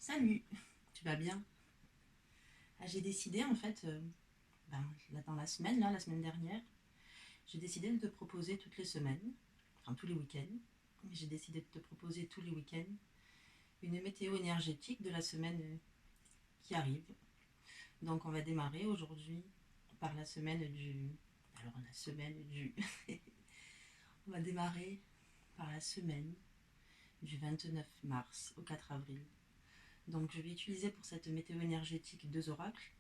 Salut, tu vas bien? J'ai décidé en fait, là, dans la semaine dernière, j'ai décidé de te proposer toutes les semaines, enfin tous les week-ends, j'ai décidé de te proposer tous les week-ends une météo énergétique de la semaine qui arrive. Donc on va démarrer aujourd'hui par la semaine du... Alors la semaine du... on va démarrer par la semaine du 29 mars au 4 avril. Donc je vais utiliser pour cette météo énergétique deux oracles,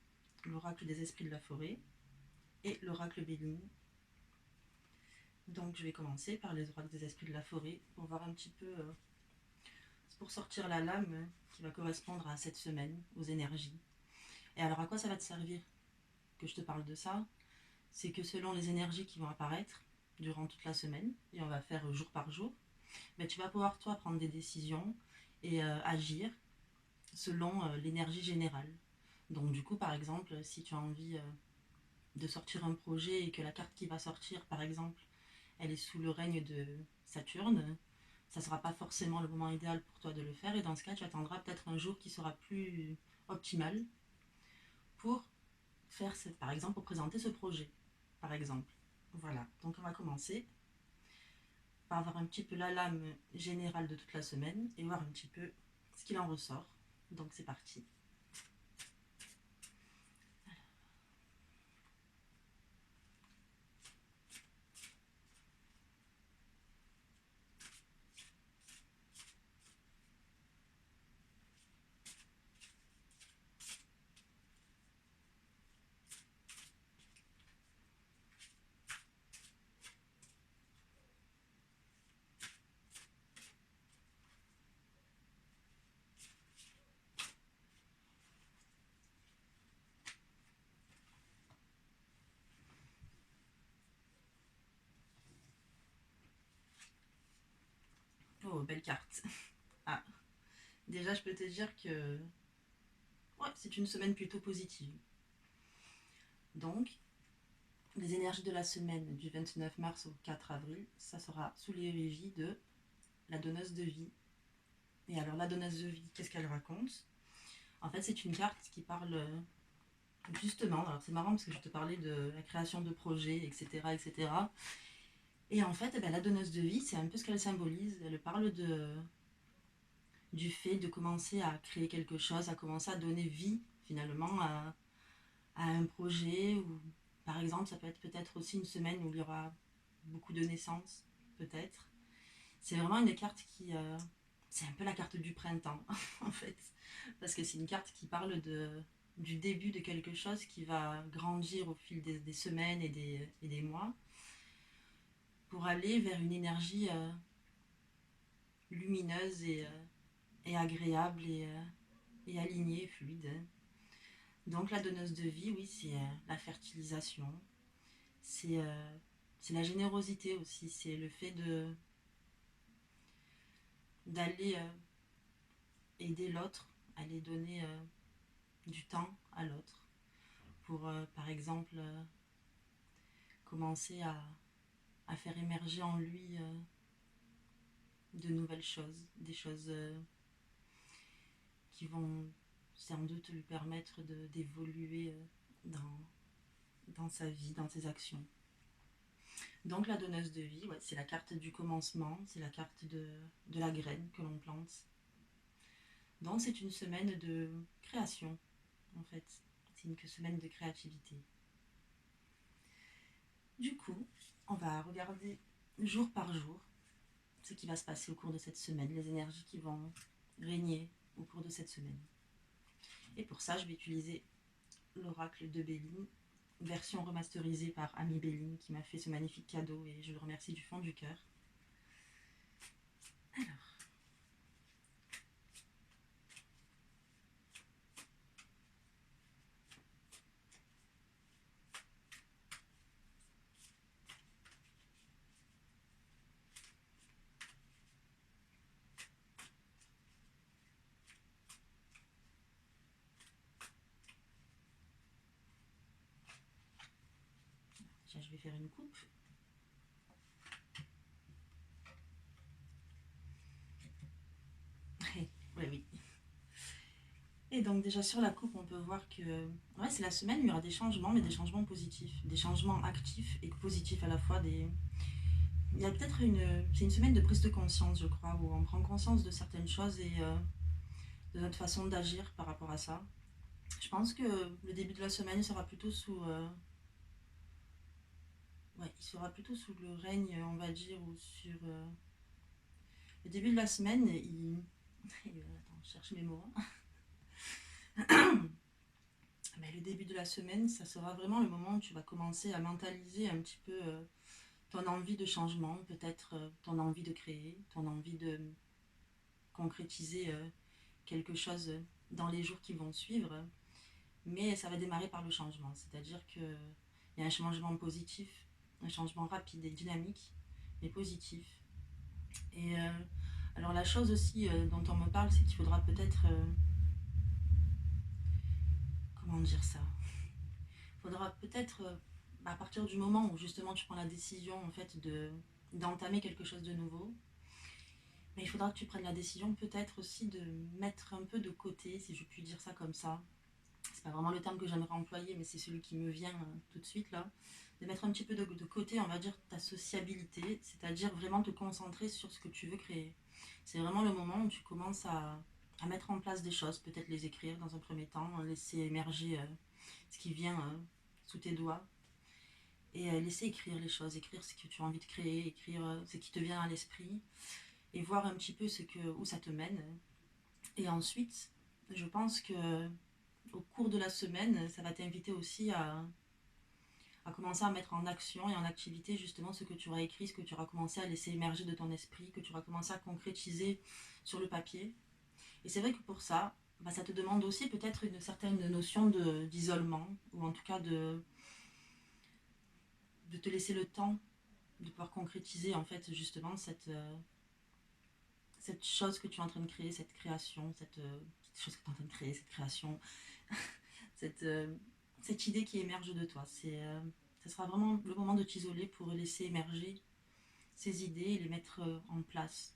l'oracle des esprits de la forêt et l'oracle Béline. Donc je vais commencer par les oracles des esprits de la forêt pour voir un petit peu, pour sortir la lame qui va correspondre à cette semaine, aux énergies. Et alors à quoi ça va te servir que je te parle de ça? C'est que selon les énergies qui vont apparaître durant toute la semaine, et on va faire jour par jour, mais tu vas pouvoir toi prendre des décisions et agir selon l'énergie générale. Donc du coup par exemple si tu as envie de sortir un projet et que la carte qui va sortir par exemple elle est sous le règne de Saturne, ça ne sera pas forcément le moment idéal pour toi de le faire et dans ce cas tu attendras peut-être un jour qui sera plus optimal pour faire, par exemple, pour présenter ce projet, par exemple. Voilà, donc on va commencer par avoir un petit peu la lame générale de toute la semaine et voir un petit peu ce qu'il en ressort. Donc c'est parti. Oh, belle carte. Ah, déjà je peux te dire que ouais, c'est une semaine plutôt positive. Donc, les énergies de la semaine du 29 mars au 4 avril, ça sera sous les régies de la donneuse de vie. Et alors la donneuse de vie, qu'est-ce qu'elle raconte? En fait, c'est une carte qui parle justement, alors c'est marrant parce que je te parlais de la création de projets, etc. etc. Et en fait, eh ben, la donneuse de vie, c'est un peu ce qu'elle symbolise. Elle parle du fait de commencer à créer quelque chose, à commencer à donner vie finalement à un projet. Ou, par exemple, ça peut être peut-être aussi une semaine où il y aura beaucoup de naissances, peut-être. C'est vraiment une carte qui... c'est un peu la carte du printemps, en fait. Parce que c'est une carte qui parle du début de quelque chose qui va grandir au fil des semaines et des mois pour aller vers une énergie lumineuse et agréable et alignée, fluide. Donc la donneuse de vie, oui, c'est la fertilisation, c'est c'est la générosité aussi, c'est le fait d'aller aider l'autre, aller donner du temps à l'autre pour, par exemple, commencer à faire émerger en lui de nouvelles choses, des choses qui vont sans doute lui permettre d'évoluer dans sa vie, dans ses actions. Donc la donneuse de vie, ouais, c'est la carte du commencement, c'est la carte de la graine que l'on plante. Donc c'est une semaine de création, en fait. C'est une semaine de créativité. Du coup, on va regarder jour par jour ce qui va se passer au cours de cette semaine, les énergies qui vont régner au cours de cette semaine. Et pour ça, je vais utiliser l'oracle de Béline, version remasterisée par Ami Béline qui m'a fait ce magnifique cadeau et je le remercie du fond du cœur. Alors, je vais faire une coupe. Oui, oui. Et donc déjà sur la coupe, on peut voir que ouais, c'est la semaine où il y aura des changements, mais des changements positifs, des changements actifs et positifs à la fois. Il y a peut-être c'est une semaine de prise de conscience, je crois, où on prend conscience de certaines choses et de notre façon d'agir par rapport à ça. Je pense que le début de la semaine sera plutôt ouais, il sera plutôt sous le règne, on va dire, ou sur le début de la semaine. Attends, je cherche mes mots. Mais le début de la semaine, ça sera vraiment le moment où tu vas commencer à mentaliser un petit peu ton envie de changement, peut-être ton envie de créer, ton envie de concrétiser quelque chose dans les jours qui vont suivre. Mais ça va démarrer par le changement, c'est-à-dire qu'il y a un changement positif, un changement rapide et dynamique, mais positif. Et alors la chose aussi dont on me parle, c'est qu'il faudra peut-être... comment dire ça? Il faudra peut-être, à partir du moment où justement tu prends la décision en fait d'entamer quelque chose de nouveau, mais il faudra que tu prennes la décision peut-être aussi de mettre un peu de côté, si je puis dire ça comme ça. C'est pas vraiment le terme que j'aimerais employer, mais c'est celui qui me vient tout de suite là. De mettre un petit peu de côté, on va dire, ta sociabilité, c'est-à-dire vraiment te concentrer sur ce que tu veux créer. C'est vraiment le moment où tu commences à mettre en place des choses, peut-être les écrire dans un premier temps, laisser émerger ce qui vient sous tes doigts et laisser écrire les choses, écrire ce que tu as envie de créer, écrire ce qui te vient à l'esprit et voir un petit peu où ça te mène. Et ensuite, je pense que au cours de la semaine, ça va t'inviter aussi à commencer à mettre en action et en activité justement ce que tu auras écrit, ce que tu auras commencé à laisser émerger de ton esprit, que tu auras commencé à concrétiser sur le papier. Et c'est vrai que pour ça, bah, ça te demande aussi peut-être une certaine notion d'isolement, ou en tout cas de te laisser le temps de pouvoir concrétiser en fait justement cette chose que tu es en train de créer, cette création, cette chose que tu es en train de créer, cette création, cette, euh, cette idée qui émerge de toi. Ce sera vraiment le moment de t'isoler pour laisser émerger ces idées et les mettre en place,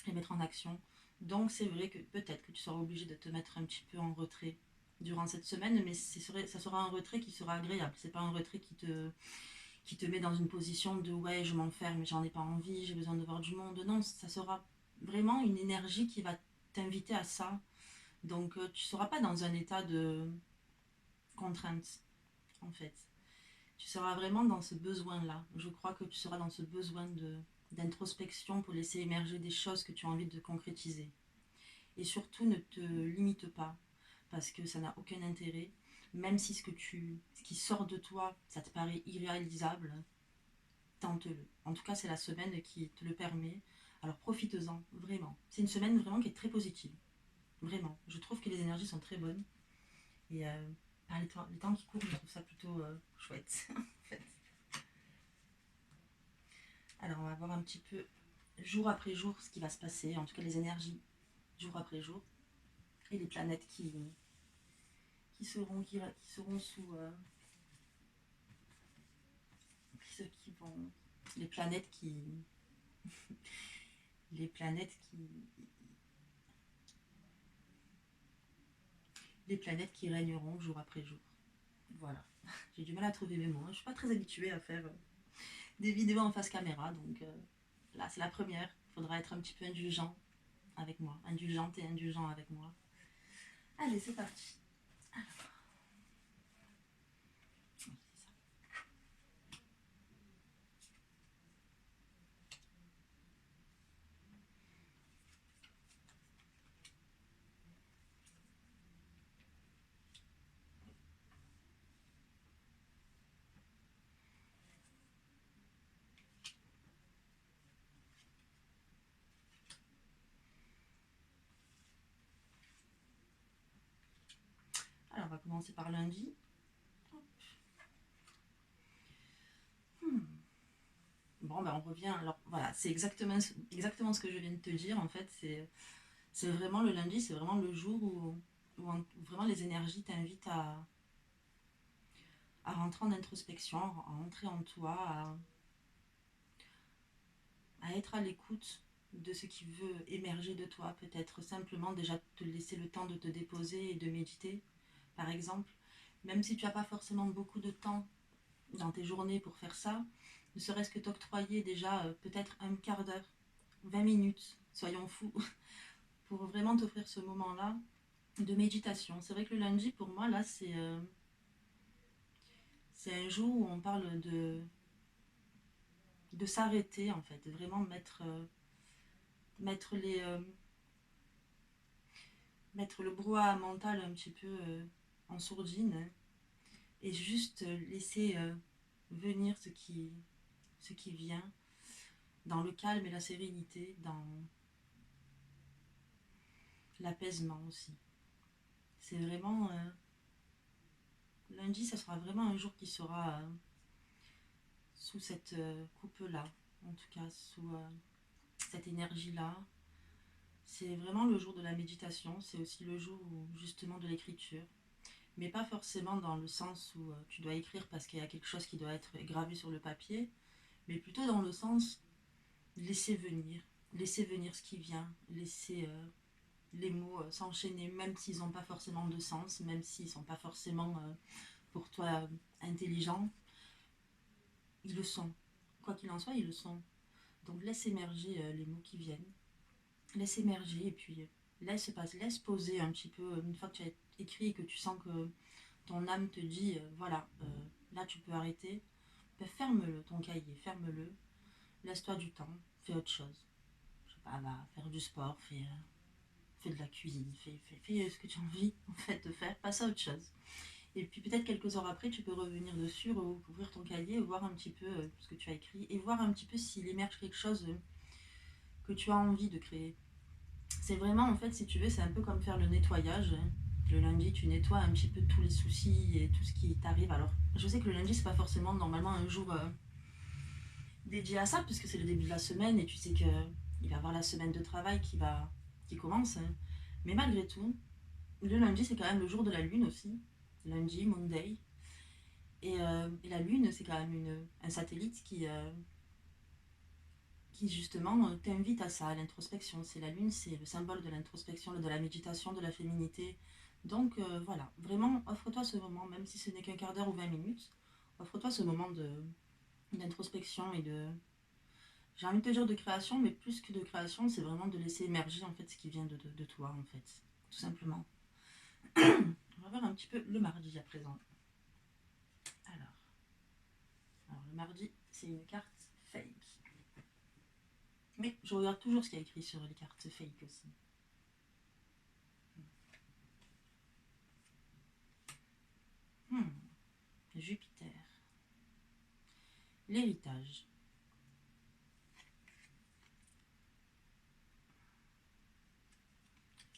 les mettre en action. Donc c'est vrai que peut-être que tu seras obligé de te mettre un petit peu en retrait durant cette semaine, mais ça sera un retrait qui sera agréable. C'est pas un retrait qui te met dans une position de ouais, je m'enferme, j'en ai pas envie, j'ai besoin de voir du monde. Non, ça sera vraiment une énergie qui va t'inviter à ça. Donc tu ne seras pas dans un état de contrainte, en fait. Tu seras vraiment dans ce besoin-là. Je crois que tu seras dans ce besoin d'introspection pour laisser émerger des choses que tu as envie de concrétiser. Et surtout, ne te limite pas, parce que ça n'a aucun intérêt. Même si ce qui sort de toi, ça te paraît irréalisable, tente-le. En tout cas, c'est la semaine qui te le permet. Alors profite-en, vraiment. C'est une semaine vraiment qui est très positive. Vraiment. Je trouve que les énergies sont très bonnes. Et les temps qui courent, je trouve ça plutôt chouette. En fait. Alors, on va voir un petit peu jour après jour ce qui va se passer. En tout cas, les énergies jour après jour. Et les planètes qui seront sous... qui vont... Les planètes qui... Les planètes qui... Les planètes qui régneront jour après jour. Voilà. J'ai du mal à trouver mes mots. Je ne suis pas très habituée à faire des vidéos en face caméra. Donc là, c'est la première. Il faudra être un petit peu indulgent avec moi. Indulgente et indulgent avec moi. Allez, c'est parti. Alors, on va commencer par lundi. Hmm. Bon, ben on revient. Alors, voilà, c'est exactement ce que je viens de te dire. En fait, c'est vraiment le lundi, c'est vraiment le jour où vraiment les énergies t'invitent à rentrer en introspection, à rentrer en toi, à être à l'écoute de ce qui veut émerger de toi. Peut-être simplement déjà te laisser le temps de te déposer et de méditer, par exemple. Même si tu n'as pas forcément beaucoup de temps dans tes journées pour faire ça, ne serait-ce que t'octroyer déjà peut-être un quart d'heure, 20 minutes, soyons fous, pour vraiment t'offrir ce moment-là de méditation. C'est vrai que le lundi, pour moi, là, c'est un jour où on parle de s'arrêter, en fait, de vraiment mettre, mettre le brouhaha mental un petit peu en sourdine et juste laisser venir ce qui vient dans le calme et la sérénité, dans l'apaisement aussi. C'est vraiment... lundi, ça sera vraiment un jour qui sera sous cette coupe-là, en tout cas sous cette énergie-là. C'est vraiment le jour de la méditation, c'est aussi le jour où, justement de l'écriture, mais pas forcément dans le sens où tu dois écrire parce qu'il y a quelque chose qui doit être gravé sur le papier, mais plutôt dans le sens laisser venir ce qui vient, laisser les mots s'enchaîner, même s'ils n'ont pas forcément de sens, même s'ils ne sont pas forcément pour toi intelligents, ils le sont. Quoi qu'il en soit, ils le sont. Donc laisse émerger les mots qui viennent, laisse émerger et puis laisse poser un petit peu, une fois que tu as écrit et que tu sens que ton âme te dit, voilà, là tu peux arrêter, ben, ferme-le, ton cahier, ferme-le, laisse-toi du temps, fais autre chose. Je sais pas, va faire du sport, fais de la cuisine, fais ce que tu as envie en fait de faire, passe à autre chose. Et puis peut-être quelques heures après, tu peux revenir dessus, ouvrir ton cahier, voir un petit peu ce que tu as écrit et voir un petit peu s'il émerge quelque chose que tu as envie de créer. C'est vraiment, en fait, si tu veux, c'est un peu comme faire le nettoyage. Le lundi, tu nettoies un petit peu tous les soucis et tout ce qui t'arrive. Alors, je sais que le lundi, c'est pas forcément normalement un jour dédié à ça, puisque c'est le début de la semaine et tu sais qu'il va y avoir la semaine de travail qui commence. Mais malgré tout, le lundi, c'est quand même le jour de la lune aussi. Lundi, Monday. Et la lune, c'est quand même un satellite qui justement t'invite à ça, à l'introspection. C'est la lune, c'est le symbole de l'introspection, de la méditation, de la féminité. Donc voilà, vraiment, offre-toi ce moment, même si ce n'est qu'un quart d'heure ou 20 minutes, offre-toi ce moment d'introspection et de, j'ai envie de te dire de création, mais plus que de création, c'est vraiment de laisser émerger en fait ce qui vient de toi en fait, tout simplement. On va voir un petit peu le mardi à présent. Alors le mardi, c'est une carte fake. Mais je regarde toujours ce qu'il y a écrit sur les cartes fake aussi. Hmm. Jupiter. L'héritage.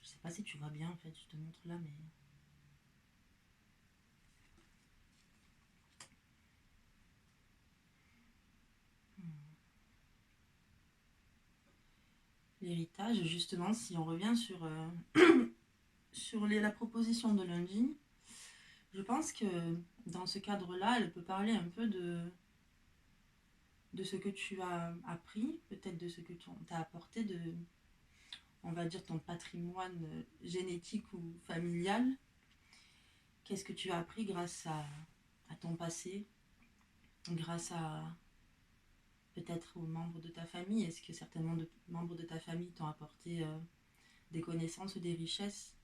Je sais pas si tu vois bien en fait, je te montre là, mais... L'héritage, justement, si on revient sur, sur la proposition de lundi, je pense que dans ce cadre-là, elle peut parler un peu de ce que tu as appris, peut-être de ce que tu t'as apporté de, on va dire, ton patrimoine génétique ou familial. Qu'est-ce que tu as appris grâce à ton passé, grâce à peut-être aux membres de ta famille? Est-ce que certainement de membres de ta famille t'ont apporté des connaissances ou des richesses?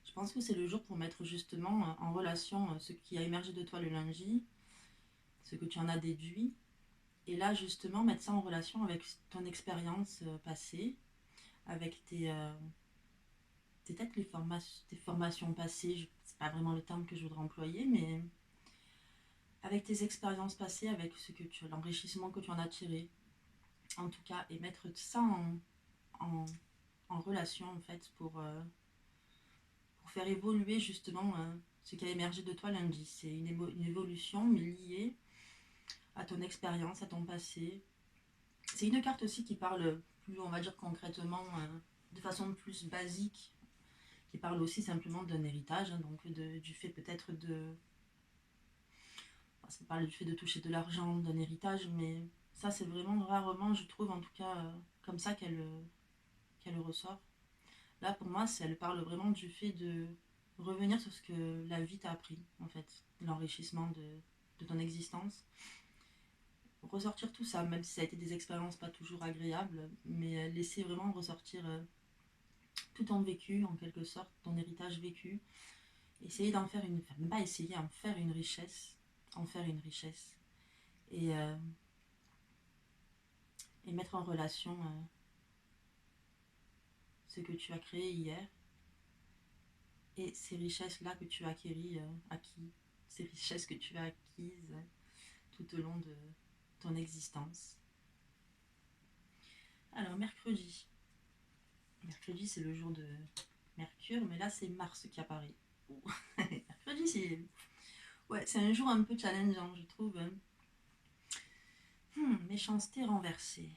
Je pense que c'est le jour pour mettre justement en relation ce qui a émergé de toi le lundi, ce que tu en as déduit, et là justement mettre ça en relation avec ton expérience passée, avec peut-être tes formations passées, c'est pas vraiment le terme que je voudrais employer, mais avec tes expériences passées, avec l'enrichissement que tu en as tiré, en tout cas, et mettre ça en, en relation en fait pour faire évoluer justement ce qui a émergé de toi lundi. C'est une évolution mais liée à ton expérience, à ton passé. C'est une carte aussi qui parle plus, on va dire concrètement, de façon plus basique, qui parle aussi simplement d'un héritage, hein, donc du fait peut-être de... Ça parle du fait de toucher de l'argent, d'un héritage, mais ça c'est vraiment rarement, je trouve en tout cas, comme ça qu'elle ressort. Là, pour moi, elle parle vraiment du fait de revenir sur ce que la vie t'a appris, en fait, l'enrichissement de ton existence. Ressortir tout ça, même si ça a été des expériences pas toujours agréables, mais laisser vraiment ressortir tout ton vécu, en quelque sorte, ton héritage vécu. Essayer d'en faire une... Enfin, même pas essayer, en faire une richesse. En faire une richesse. Et mettre en relation ce que tu as créé hier et ces richesses-là que tu as acquis, ces richesses que tu as acquises tout au long de ton existence. Alors, mercredi. Mercredi, c'est le jour de Mercure, mais là, c'est Mars qui apparaît. Mercredi, c'est... Ouais, c'est un jour un peu challengeant, je trouve. Méchanceté renversée.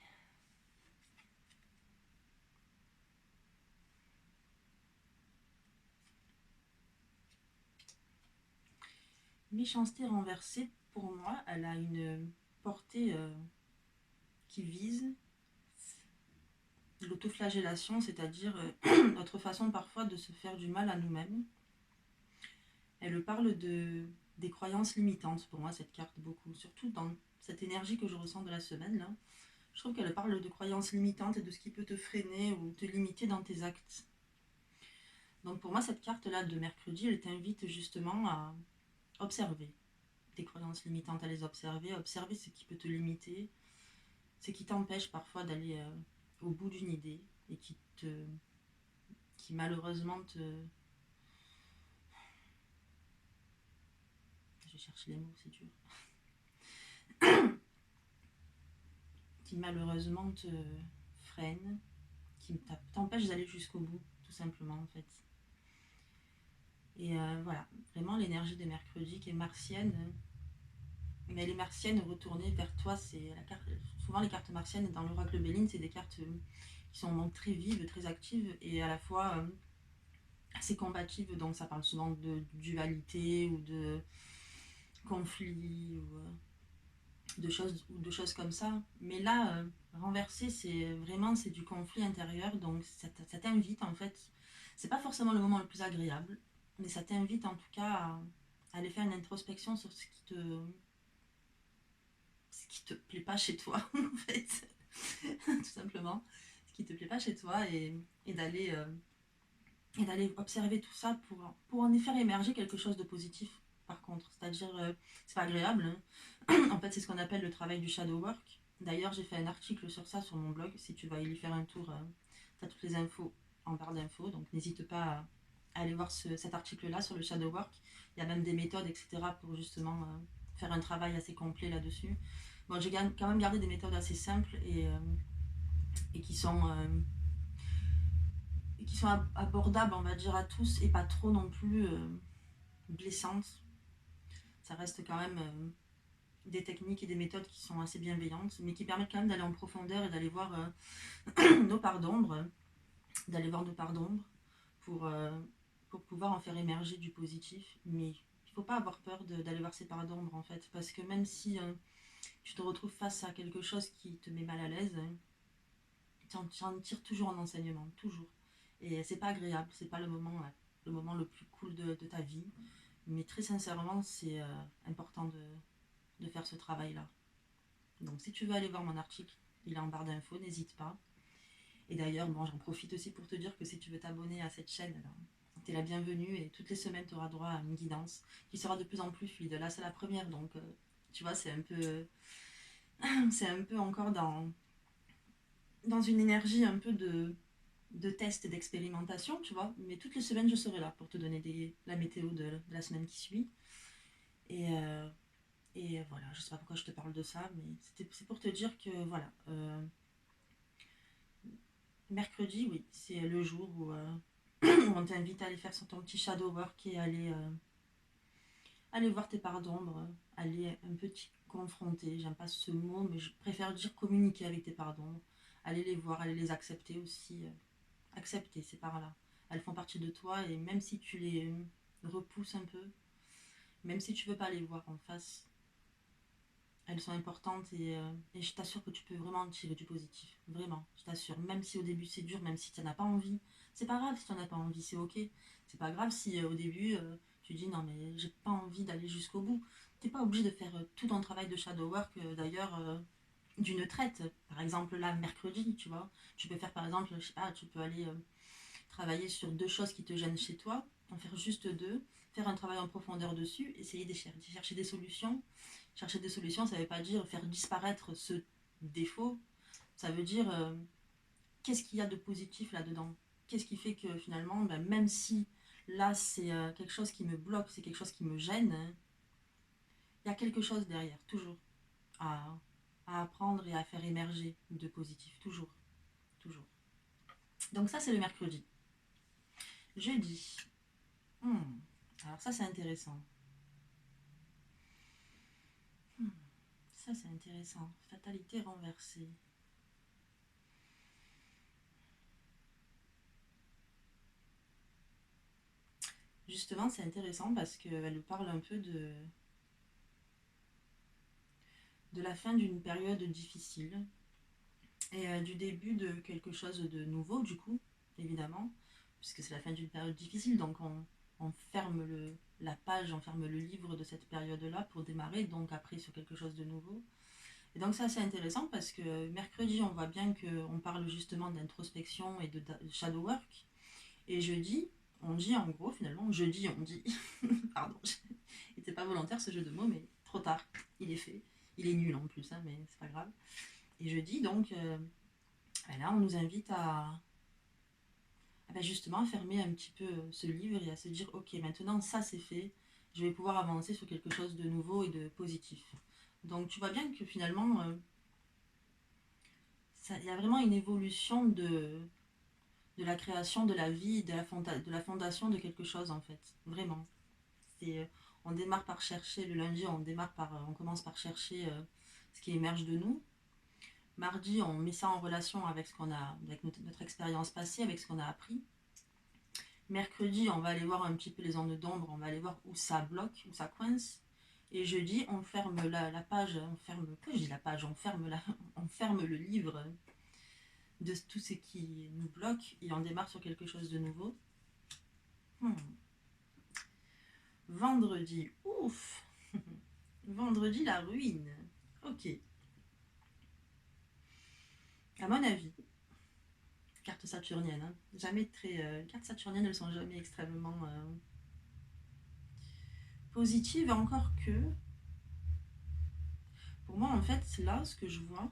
Méchanceté renversée, pour moi, elle a une portée qui vise l'autoflagellation, c'est-à-dire notre façon parfois de se faire du mal à nous-mêmes. Elle parle des croyances limitantes, pour moi, cette carte, beaucoup. Surtout dans cette énergie que je ressens de la semaine, là. Je trouve qu'elle parle de croyances limitantes et de ce qui peut te freiner ou te limiter dans tes actes. Donc pour moi, cette carte-là de mercredi, elle t'invite justement à observer tes croyances limitantes, à les observer, ce qui peut te limiter, ce qui t'empêche parfois d'aller au bout d'une idée et qui malheureusement te... Je cherche les mots, c'est dur. Qui malheureusement te freine, qui t'empêche d'aller jusqu'au bout, tout simplement en fait. Et voilà, vraiment l'énergie de mercredi qui est martienne, mais les martiennes retournées vers toi, c'est la carte. Souvent les cartes martiennes dans l'oracle Béline, c'est des cartes qui sont très vives, très actives et à la fois assez combatives. Donc ça parle souvent de dualité ou de conflit ou de choses comme ça. Mais là, renverser, c'est du conflit intérieur. Donc ça t'invite en fait. C'est pas forcément le moment le plus agréable, mais ça t'invite en tout cas à aller faire une introspection sur ce qui te plaît pas chez toi en fait, tout simplement, ce qui te plaît pas chez toi et d'aller observer tout ça pour en y faire émerger quelque chose de positif. Par contre, c'est-à-dire c'est pas agréable. Hein. En fait, c'est ce qu'on appelle le travail du shadow work. D'ailleurs, j'ai fait un article sur ça sur mon blog. Si tu vas y faire un tour, tu as toutes les infos en barre d'infos. Donc, n'hésite pas à aller voir cet article-là sur le shadow work. Il y a même des méthodes, etc., pour justement faire un travail assez complet là-dessus. Bon, j'ai quand même gardé des méthodes assez simples et qui sont abordables, on va dire, à tous et pas trop non plus blessantes. Ça reste quand même des techniques et des méthodes qui sont assez bienveillantes, mais qui permettent quand même d'aller en profondeur et d'aller voir nos parts d'ombre, pour, euh, pour pouvoir en faire émerger du positif. Mais il ne faut pas avoir peur d'aller voir ces parts d'ombre, en fait, parce que même si tu te retrouves face à quelque chose qui te met mal à l'aise, tu en tires toujours un enseignement, toujours. Et c'est pas agréable, c'est pas le moment le plus cool de ta vie, mais très sincèrement, c'est important de faire ce travail-là. Donc si tu veux aller voir mon article, il est en barre d'infos, n'hésite pas. Et d'ailleurs, bon, j'en profite aussi pour te dire que si tu veux t'abonner à cette chaîne, tu es la bienvenue et toutes les semaines, tu auras droit à une guidance qui sera de plus en plus fluide. Là, c'est la première, donc tu vois, c'est un peu encore dans une énergie un peu de test et d'expérimentation, tu vois. Mais toutes les semaines, je serai là pour te donner la météo de la semaine qui suit. Et voilà, je sais pas pourquoi je te parle de ça, mais c'est pour te dire que voilà, mercredi, oui, c'est le jour où, où on t'invite à aller faire ton petit shadow work et aller voir tes parts d'ombre, aller un peu t'y confronter. J'aime pas ce mot, mais je préfère dire communiquer avec tes parts d'ombre. Aller les voir, aller les accepter aussi. Accepter ces parts-là. Elles font partie de toi et même si tu les repousses un peu, même si tu veux pas les voir en face, elles sont importantes et je t'assure que tu peux vraiment en tirer du positif. Vraiment, je t'assure. Même si au début c'est dur, même si tu n'en as pas envie, c'est pas grave si tu n'en as pas envie, c'est ok. C'est pas grave si au début tu dis non mais j'ai pas envie d'aller jusqu'au bout. T'es pas obligé de faire tout ton travail de shadow work d'ailleurs d'une traite. Par exemple là mercredi, tu vois. Tu peux faire par exemple, je sais pas, tu peux aller travailler sur deux choses qui te gênent chez toi, en faire juste deux, faire un travail en profondeur dessus, essayer de chercher des solutions. Chercher des solutions, ça ne veut pas dire faire disparaître ce défaut, ça veut dire qu'est-ce qu'il y a de positif là-dedans. Qu'est-ce qui fait que finalement, ben, même si là c'est quelque chose qui me bloque, c'est quelque chose qui me gêne, hein, il y a quelque chose derrière, toujours, à, à apprendre et à faire émerger de positif, toujours, toujours. Donc ça c'est le mercredi. Jeudi. Hmm. Alors ça c'est intéressant. Hmm. Ça c'est intéressant. Fatalité renversée. Justement c'est intéressant parce qu'elle parle un peu de la fin d'une période difficile et du début de quelque chose de nouveau du coup, évidemment, puisque c'est la fin d'une période difficile, donc on ferme la page, on ferme le livre de cette période-là pour démarrer, donc après sur quelque chose de nouveau. Et donc c'est assez intéressant parce que mercredi, on voit bien qu'on parle justement d'introspection et de shadow work. Et jeudi, on dit en gros finalement, jeudi on dit, pardon, n'était pas volontaire ce jeu de mots, mais trop tard, il est fait. Il est nul en plus, hein, mais c'est pas grave. Et jeudi, donc, là, on nous invite à justement fermer un petit peu ce livre et à se dire, ok, maintenant ça c'est fait, je vais pouvoir avancer sur quelque chose de nouveau et de positif. Donc tu vois bien que finalement, il y a vraiment une évolution de la création de la vie, de la fondation de quelque chose en fait. Vraiment. On démarre par chercher, le lundi, on commence par chercher ce qui émerge de nous. Mardi, on met ça en relation avec ce qu'on a, avec notre expérience passée, avec ce qu'on a appris. Mercredi, on va aller voir un petit peu les zones d'ombre, on va aller voir où ça bloque, où ça coince. Et jeudi, on ferme la page, que je dis la page, on ferme le livre de tout ce qui nous bloque et on démarre sur quelque chose de nouveau. Hmm. Vendredi, ouf. Vendredi, la ruine. Ok. À mon avis, carte saturnienne, hein. Jamais très. Les cartes saturniennes, elles sont jamais extrêmement positives, encore que. Pour moi, en fait, là, ce que je vois,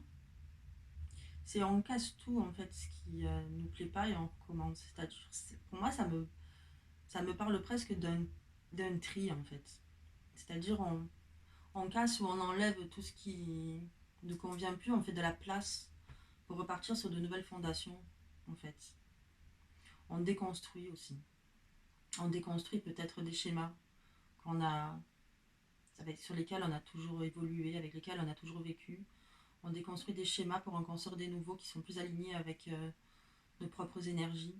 c'est on casse tout, en fait, ce qui nous plaît pas et on recommence. C'est-à-dire, pour moi, ça me parle presque d'un tri, en fait. C'est-à-dire, on casse ou on enlève tout ce qui ne convient plus, on fait de la place pour repartir sur de nouvelles fondations, en fait. On déconstruit aussi. On déconstruit peut-être des schémas qu'on a, sur lesquels on a toujours évolué, avec lesquels on a toujours vécu. On déconstruit des schémas pour en construire des nouveaux qui sont plus alignés avec nos propres énergies.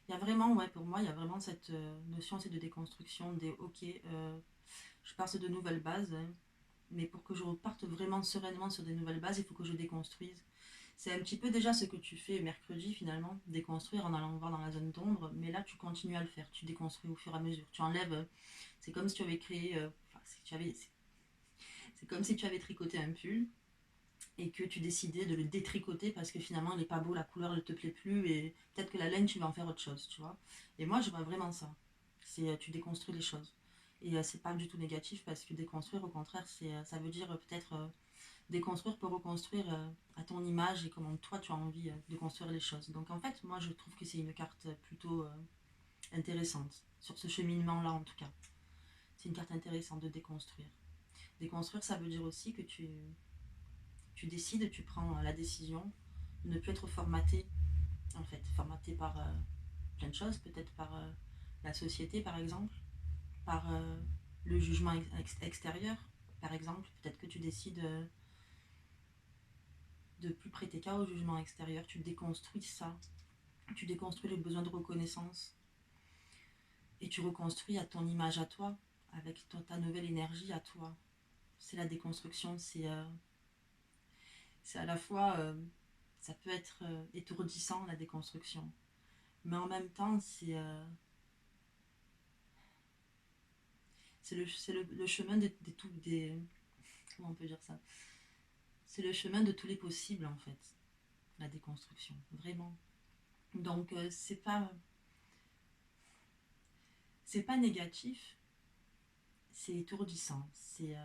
Il y a vraiment, ouais, pour moi, il y a vraiment cette notion de déconstruction, des ok, je pars sur de nouvelles bases, hein, mais pour que je reparte vraiment sereinement sur des nouvelles bases, il faut que je déconstruise. C'est un petit peu déjà ce que tu fais mercredi finalement, déconstruire en allant voir dans la zone d'ombre, mais là tu continues à le faire, tu déconstruis au fur et à mesure, tu enlèves, c'est comme si tu avais créé, c'est comme si tu avais tricoté un pull et que tu décidais de le détricoter parce que finalement il n'est pas beau, la couleur ne te plaît plus et peut-être que la laine tu vas en faire autre chose, tu vois. Et moi je vois vraiment ça, c'est tu déconstruis les choses. Et c'est pas du tout négatif parce que déconstruire au contraire ça veut dire peut-être déconstruire pour reconstruire à ton image et comment toi tu as envie de construire les choses. Donc en fait moi je trouve que c'est une carte plutôt intéressante sur ce cheminement là en tout cas. C'est une carte intéressante de déconstruire. Déconstruire ça veut dire aussi que tu décides, tu prends la décision de ne plus être formaté, en fait, formaté par plein de choses, peut-être par la société par exemple, par le jugement extérieur par exemple, peut-être que tu décides de plus prêter cas au jugement extérieur, tu déconstruis ça, tu déconstruis le besoin de reconnaissance et tu reconstruis à ton image à toi, avec ta nouvelle énergie à toi. la déconstruction, c'est à la fois, ça peut être étourdissant la déconstruction, mais en même temps le chemin comment on peut dire ça, c'est le chemin de tous les possibles en fait, la déconstruction, vraiment. Donc c'est pas négatif, c'est étourdissant, c'est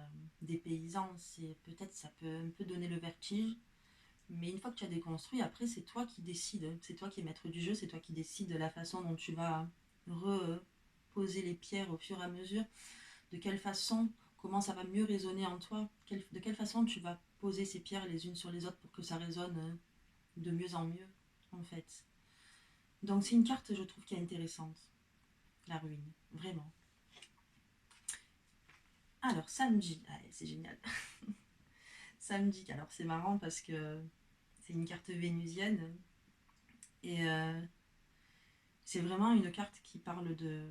dépaysant, c'est peut-être ça peut un peu donner le vertige, mais une fois que tu as déconstruit, après c'est toi qui décides, c'est toi qui es maître du jeu, c'est toi qui décides de la façon dont tu vas reposer les pierres au fur et à mesure, de quelle façon, comment ça va mieux résonner en toi, de quelle façon tu vas poser ces pierres les unes sur les autres pour que ça résonne de mieux en mieux en fait. Donc c'est une carte je trouve qui est intéressante, la ruine, vraiment. Alors samedi, c'est génial. Samedi, alors c'est marrant parce que c'est une carte vénusienne et c'est vraiment une carte qui parle de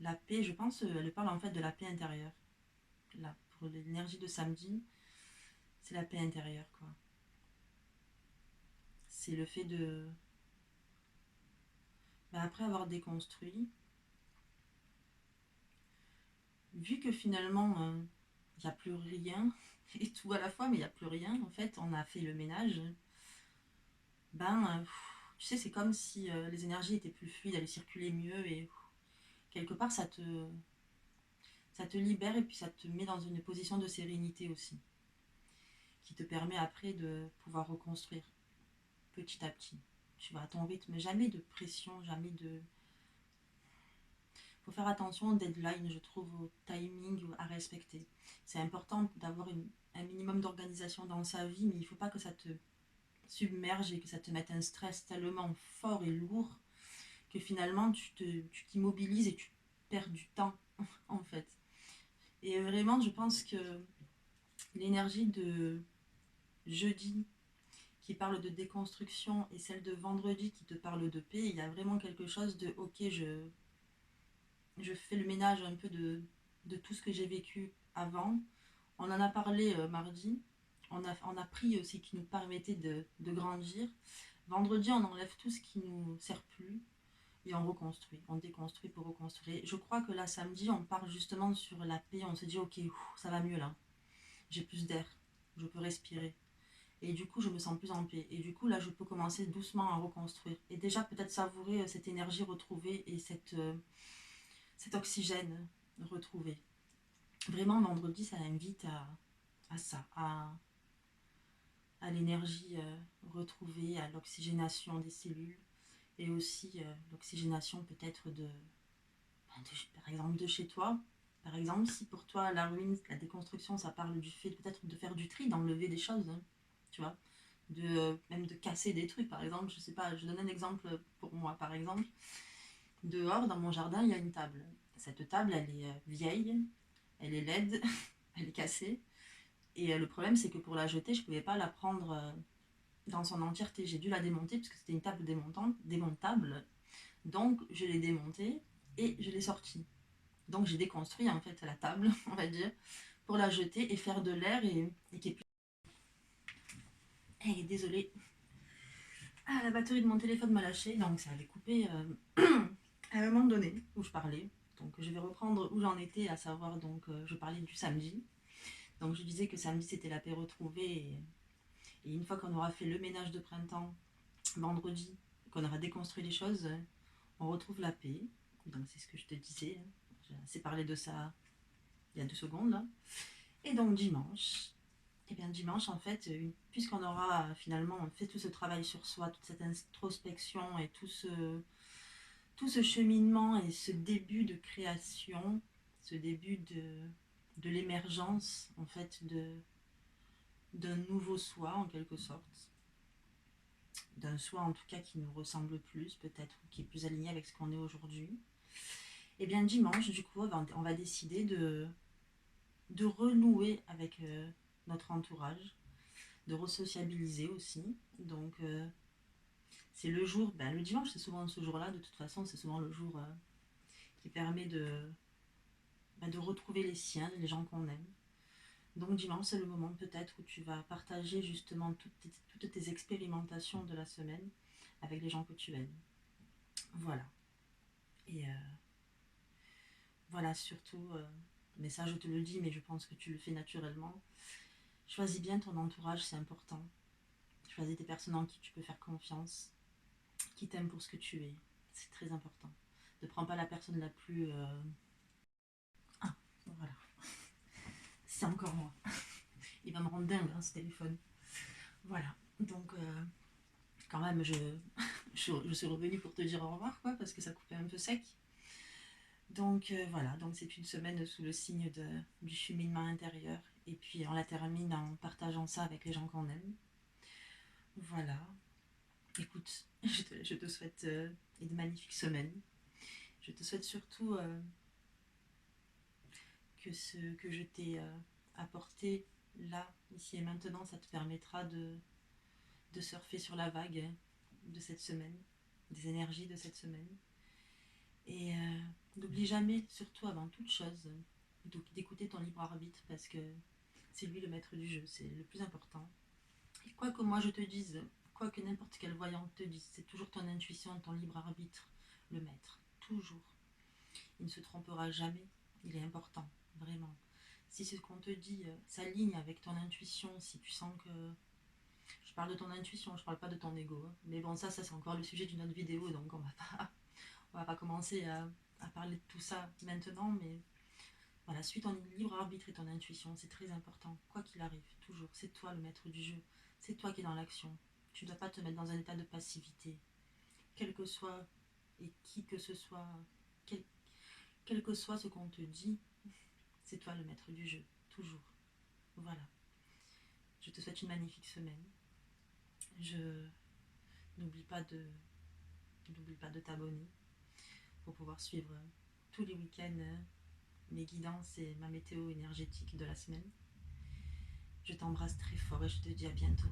la paix, je pense, elle parle en fait de la paix intérieure. Là, pour l'énergie de samedi, c'est la paix intérieure, quoi. C'est le fait de... après avoir déconstruit, vu que finalement, il n'y a plus rien, et tout à la fois, mais il n'y a plus rien, en fait, on a fait le ménage, tu sais, c'est comme si les énergies étaient plus fluides, allaient circuler mieux, et quelque part, ça te libère, et puis ça te met dans une position de sérénité aussi, qui te permet après de pouvoir reconstruire petit à petit. Tu vas à ton rythme, jamais de pression, jamais de... Faut faire attention aux deadlines, je trouve, au timing à respecter. C'est important d'avoir un minimum d'organisation dans sa vie, mais il ne faut pas que ça te submerge et que ça te mette un stress tellement fort et lourd que finalement tu t'immobilises et tu perds du temps en fait. Et vraiment, je pense que l'énergie de jeudi qui parle de déconstruction et celle de vendredi qui te parle de paix, il y a vraiment quelque chose de ok, je fais le ménage un peu de tout ce que j'ai vécu avant. On en a parlé mardi, on a pris ce qui nous permettait de grandir. Vendredi, on enlève tout ce qui nous sert plus et on reconstruit, on déconstruit pour reconstruire. Je crois que là, samedi, on part justement sur la paix, on se dit ok, ça va mieux là, j'ai plus d'air, je peux respirer. Et du coup, je me sens plus en paix. Et du coup, là, je peux commencer doucement à reconstruire. Et déjà, peut-être savourer cette énergie retrouvée et cet oxygène retrouvé. Vraiment, vendredi, ça invite à ça, à l'énergie retrouvée, à l'oxygénation des cellules et aussi l'oxygénation peut-être par exemple, de chez toi. Par exemple, si pour toi, la ruine, la déconstruction, ça parle du fait peut-être de faire du tri, d'enlever des choses, hein, tu vois, même de casser des trucs, par exemple, je sais pas, je donne un exemple pour moi, par exemple. Dehors, dans mon jardin, il y a une table. Cette table, elle est vieille, elle est laide, elle est cassée. Et le problème, c'est que pour la jeter, je ne pouvais pas la prendre dans son entièreté. J'ai dû la démonter parce que c'était une table démontable. Donc, je l'ai démontée et je l'ai sortie. Donc, j'ai déconstruit en fait la table, on va dire, pour la jeter et faire de l'air et qu'il y ait plus... Hey, désolée. Ah, la batterie de mon téléphone m'a lâché, donc ça avait coupé à un moment donné où je parlais. Donc, je vais reprendre où j'en étais, à savoir, donc, je parlais du samedi. Donc, je disais que samedi, c'était la paix retrouvée. Et une fois qu'on aura fait le ménage de printemps, vendredi, qu'on aura déconstruit les choses, on retrouve la paix. Donc c'est ce que je te disais. J'ai assez parlé de ça il y a 2 secondes. Là. Et donc dimanche, et bien dimanche en fait, puisqu'on aura finalement fait tout ce travail sur soi, toute cette introspection et tout ce cheminement et ce début de création, ce début de l'émergence en fait d'un nouveau soi en quelque sorte, d'un soi en tout cas qui nous ressemble plus peut-être, ou qui est plus aligné avec ce qu'on est aujourd'hui, et bien dimanche du coup on va décider de renouer avec notre entourage, de resociabiliser aussi. Donc c'est le jour, le dimanche c'est souvent ce jour-là, de toute façon c'est souvent le jour qui permet de retrouver les siens, les gens qu'on aime, Donc dimanche, c'est le moment peut-être où tu vas partager justement toutes tes expérimentations de la semaine avec les gens que tu aimes. Voilà. Et voilà, surtout, mais ça je te le dis, mais je pense que tu le fais naturellement. Choisis bien ton entourage, c'est important. Choisis des personnes en qui tu peux faire confiance, qui t'aiment pour ce que tu es. C'est très important. Ne prends pas la personne la plus... Ah, voilà. C'est encore moi. Il va me rendre dingue, hein, ce téléphone. Voilà. Donc, quand même, je suis revenue pour te dire au revoir, quoi, parce que ça coupait un peu sec. Donc, voilà. Donc, c'est une semaine sous le signe du cheminement intérieur. Et puis, on la termine en partageant ça avec les gens qu'on aime. Voilà. Écoute, je te souhaite une magnifique semaine. Je te souhaite surtout que ce que je t'ai apporté là, ici et maintenant, ça te permettra de surfer sur la vague de cette semaine, des énergies de cette semaine. Et n'oublie jamais, surtout avant toute chose, d'écouter ton libre arbitre parce que c'est lui le maître du jeu, c'est le plus important. Et quoi que moi je te dise, quoi que n'importe quel voyant te dise, c'est toujours ton intuition, ton libre arbitre, le maître. Toujours. Il ne se trompera jamais, il est important, vraiment. Si ce qu'on te dit s'aligne avec ton intuition, si tu sens que... Je parle de ton intuition, je parle pas de ton ego. Hein. Mais bon, ça c'est encore le sujet d'une autre vidéo, donc on va pas commencer à parler de tout ça maintenant, mais voilà, suis ton libre arbitre et ton intuition, c'est très important, quoi qu'il arrive, toujours. C'est toi le maître du jeu, c'est toi qui es dans l'action. Tu ne dois pas te mettre dans un état de passivité, quel que soit et qui que ce soit, quel, quel que soit ce qu'on te dit, c'est toi le maître du jeu, toujours. Voilà. Je te souhaite une magnifique semaine. Je n'oublie pas de t'abonner pour pouvoir suivre tous les week-ends mes guidances et ma météo énergétique de la semaine. Je t'embrasse très fort et je te dis à bientôt.